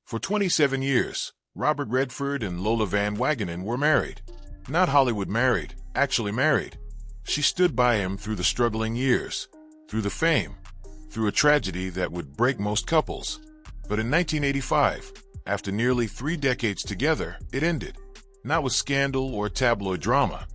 For 27 years, Robert Redford and Lola Van Wagenen were married. Not Hollywood married, actually married. She stood by him through the struggling years, through the fame, through a tragedy that would break most couples. But in 1985, after nearly 3 decades together, it ended. Not with scandal or tabloid drama,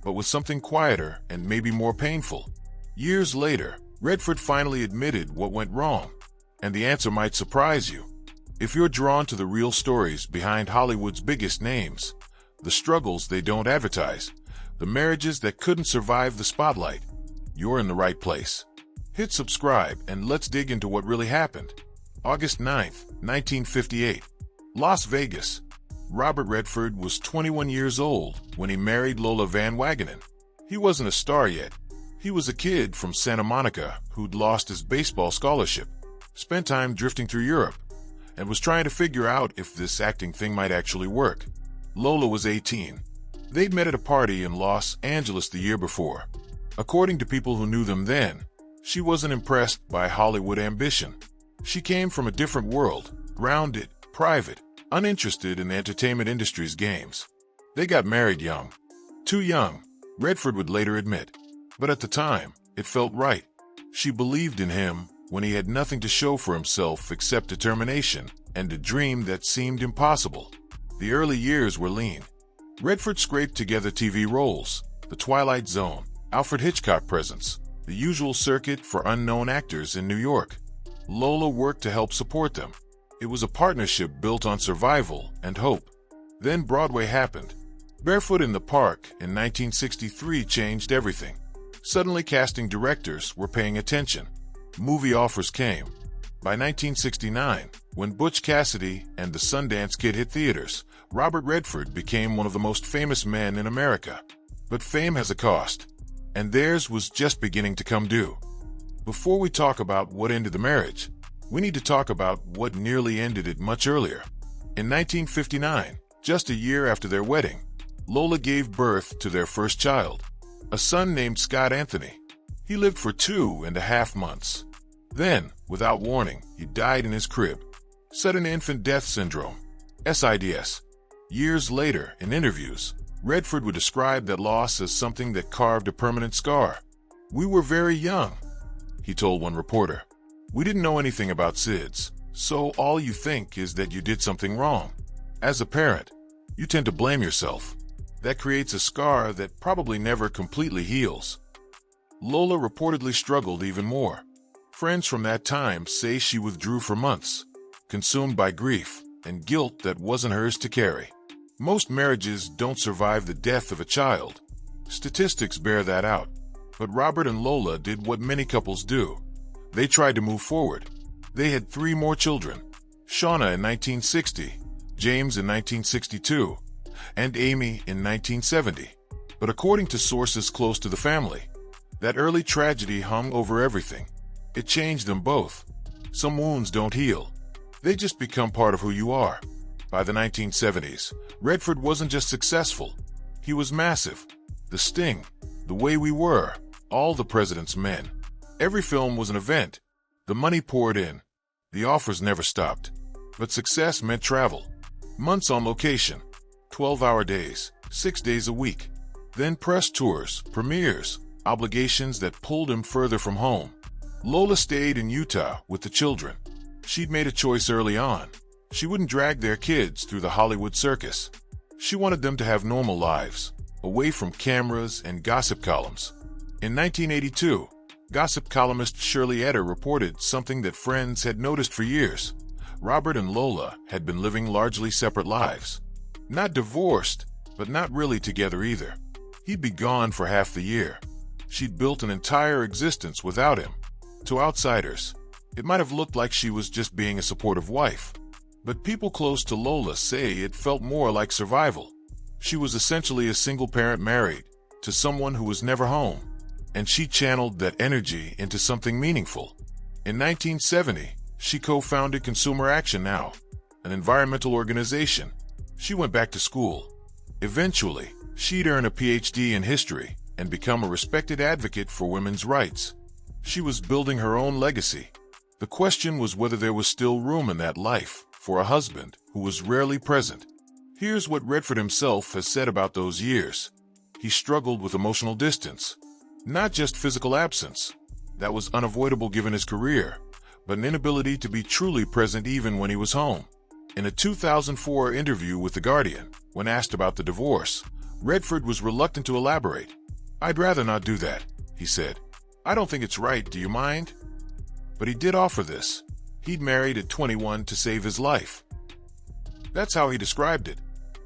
but with something quieter and maybe more painful. Years later, Redford finally admitted what went wrong. And the answer might surprise you. If you're drawn to the real stories behind Hollywood's biggest names, the struggles they don't advertise, the marriages that couldn't survive the spotlight, you're in the right place. Hit subscribe and let's dig into what really happened. August 9th, 1958. Las Vegas. Robert Redford was 21 years old when he married Lola Van Wagenen. He wasn't a star yet. He was a kid from Santa Monica who'd lost his baseball scholarship, spent time drifting through Europe, and was trying to figure out if this acting thing might actually work. Lola was 18. They'd met at a party in Los Angeles the year before. According to people who knew them then, she wasn't impressed by Hollywood ambition. She came from a different world, grounded, private, uninterested in the entertainment industry's games. They got married young. Too young, Redford would later admit. But at the time, it felt right. She believed in him when he had nothing to show for himself except determination and a dream that seemed impossible. The early years were lean. Redford scraped together TV roles, The Twilight Zone, Alfred Hitchcock presents, the usual circuit for unknown actors in New York. Lola worked to help support them. It was a partnership built on survival and hope. Then Broadway happened. Barefoot in the Park in 1963 changed everything. Suddenly casting directors were paying attention. Movie offers came. By 1969, when Butch Cassidy and the Sundance Kid hit theaters, Robert Redford became one of the most famous men in America. But fame has a cost, and theirs was just beginning to come due. Before we talk about what ended the marriage, we need to talk about what nearly ended it much earlier. In 1959, just a year after their wedding, Lola gave birth to their first child, a son named Scott Anthony. He lived for 2.5 months. Then, without warning, he died in his crib. Sudden infant death syndrome, SIDS. Years later, in interviews, Redford would describe that loss as something that carved a permanent scar. "We were very young," he told one reporter. "We didn't know anything about SIDS, so all you think is that you did something wrong. As a parent, you tend to blame yourself. That creates a scar that probably never completely heals." Lola reportedly struggled even more. Friends from that time say she withdrew for months, consumed by grief and guilt that wasn't hers to carry. Most marriages don't survive the death of a child. Statistics bear that out. But Robert and Lola did what many couples do. They tried to move forward. They had 3 more children: Shauna in 1960, James in 1962, and Amy in 1970. But according to sources close to the family, that early tragedy hung over everything. It changed them both. Some wounds don't heal. They just become part of who you are. By the 1970s, Redford wasn't just successful. He was massive. The Sting, The Way We Were, All the President's Men. Every film was an event. The money poured in. The offers never stopped. But success meant travel. Months on location. 12-hour days, 6 days a week. Then press tours, premieres, obligations that pulled him further from home. Lola stayed in Utah with the children. She'd made a choice early on. She wouldn't drag their kids through the Hollywood circus. She wanted them to have normal lives, away from cameras and gossip columns. In 1982, gossip columnist Shirley Eder reported something that friends had noticed for years. Robert and Lola had been living largely separate lives. Not divorced, but not really together either. He'd be gone for half the year. She'd built an entire existence without him. To outsiders, it might have looked like she was just being a supportive wife. But people close to Lola say it felt more like survival. She was essentially a single parent married to someone who was never home, and she channeled that energy into something meaningful. In 1970, she co-founded Consumer Action Now, an environmental organization. She went back to school. Eventually, she'd earn a PhD in history and become a respected advocate for women's rights. She was building her own legacy. The question was whether there was still room in that life for a husband who was rarely present. Here's what Redford himself has said about those years. He struggled with emotional distance, not just physical absence. That was unavoidable given his career, but an inability to be truly present even when he was home. In a 2004 interview with The Guardian, when asked about the divorce, Redford was reluctant to elaborate. "I'd rather not do that," he said. "I don't think it's right, do you mind?" But he did offer this. He'd married at 21 to save his life. That's how he described it.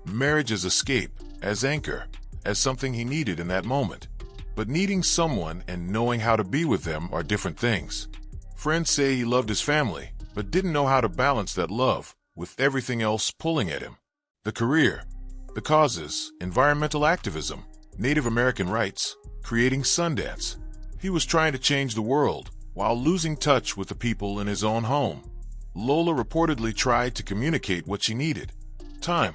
Marriage as escape, as anchor, as something he needed in that moment. But needing someone and knowing how to be with them are different things. Friends say he loved his family, but didn't know how to balance that love with everything else pulling at him. The career, the causes, environmental activism, Native American rights, creating Sundance. He was trying to change the world while losing touch with the people in his own home. Lola reportedly tried to communicate what she needed: time,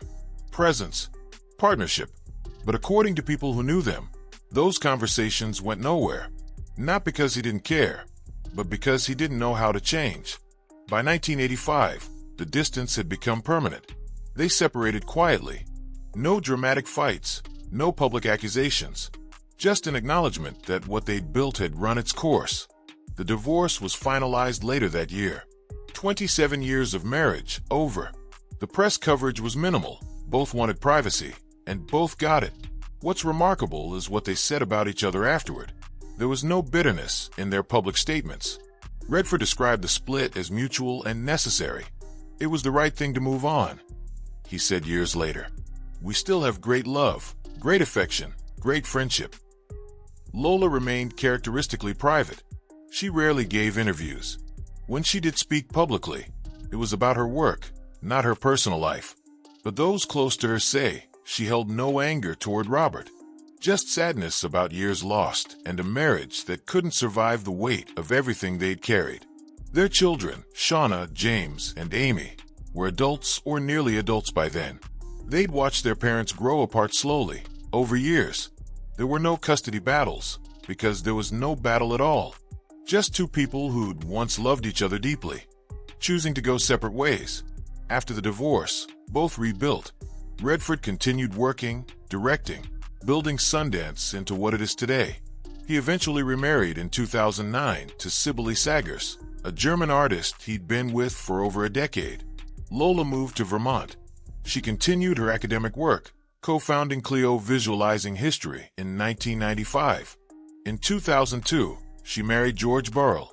presence, partnership. But according to people who knew them, those conversations went nowhere. Not because he didn't care, but because he didn't know how to change. By 1985, the distance had become permanent. They separated quietly. No dramatic fights, no public accusations. Just an acknowledgement that what they'd built had run its course. The divorce was finalized later that year. 27 years of marriage over. The press coverage was minimal. Both wanted privacy, and both got it. What's remarkable is what they said about each other afterward. There was no bitterness in their public statements. Redford described the split as mutual and necessary. "It was the right thing to move on," he said years later. "We still have great love, great affection, great friendship." Lola remained characteristically private. She rarely gave interviews. When she did speak publicly, it was about her work, not her personal life. But those close to her say she held no anger toward Robert, just sadness about years lost and a marriage that couldn't survive the weight of everything they'd carried. Their children, Shauna, James, and Amy, were adults or nearly adults by then. They'd watched their parents grow apart slowly, over years. There were no custody battles, because there was no battle at all. Just two people who'd once loved each other deeply, choosing to go separate ways. After the divorce, both rebuilt. Redford continued working, directing, building Sundance into what it is today. He eventually remarried in 2009 to Sibylle Sagers, a German artist he'd been with for over a decade. Lola moved to Vermont. She continued her academic work, co-founding Clio Visualizing History in 1995. In 2002, she married George Burrell.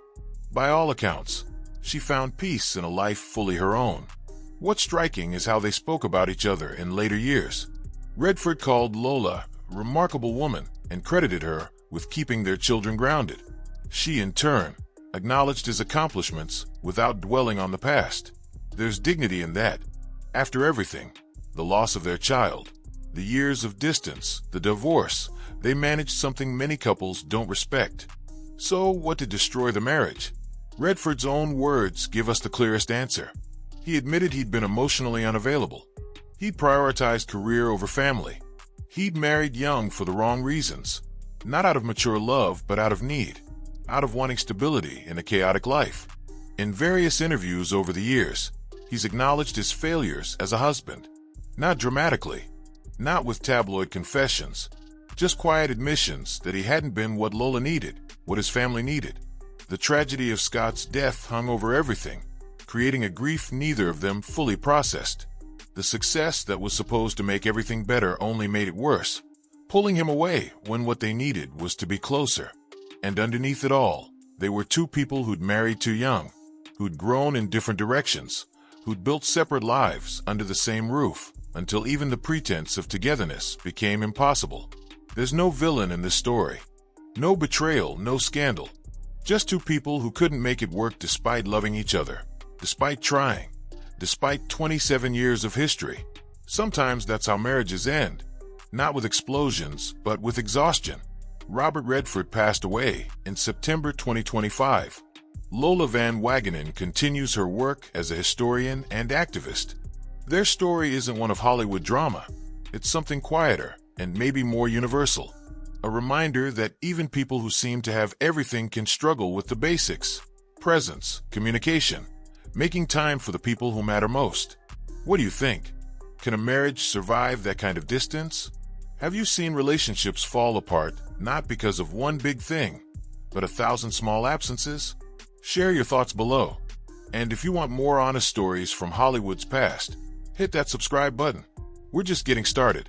By all accounts, she found peace in a life fully her own. What's striking is how they spoke about each other in later years. Redford called Lola a remarkable woman and credited her with keeping their children grounded. She, in turn, acknowledged his accomplishments without dwelling on the past. There's dignity in that. After everything, the loss of their child, the years of distance, the divorce, they managed something many couples don't respect. So, what did destroy the marriage? Redford's own words give us the clearest answer. He admitted he'd been emotionally unavailable. He'd prioritized career over family. He'd married young for the wrong reasons. Not out of mature love, but out of need. Out of wanting stability in a chaotic life. In various interviews over the years, he's acknowledged his failures as a husband. Not dramatically. Not with tabloid confessions. Just quiet admissions that he hadn't been what Lola needed, what his family needed. The tragedy of Scott's death hung over everything, creating a grief neither of them fully processed. The success that was supposed to make everything better only made it worse, pulling him away when what they needed was to be closer. And underneath it all, they were two people who'd married too young, who'd grown in different directions, who'd built separate lives under the same roof, until even the pretense of togetherness became impossible. There's no villain in this story. No betrayal, no scandal. Just two people who couldn't make it work despite loving each other, despite trying, despite 27 years of history. Sometimes that's how marriages end. Not with explosions, but with exhaustion. Robert Redford passed away in September 2025. Lola Van Wagenen continues her work as a historian and activist. Their story isn't one of Hollywood drama. It's something quieter and maybe more universal. A reminder that even people who seem to have everything can struggle with the basics: presence, communication, making time for the people who matter most. What do you think? Can a marriage survive that kind of distance? Have you seen relationships fall apart not because of one big thing, but 1,000 small absences? Share your thoughts below. And if you want more honest stories from Hollywood's past, hit that subscribe button. We're just getting started.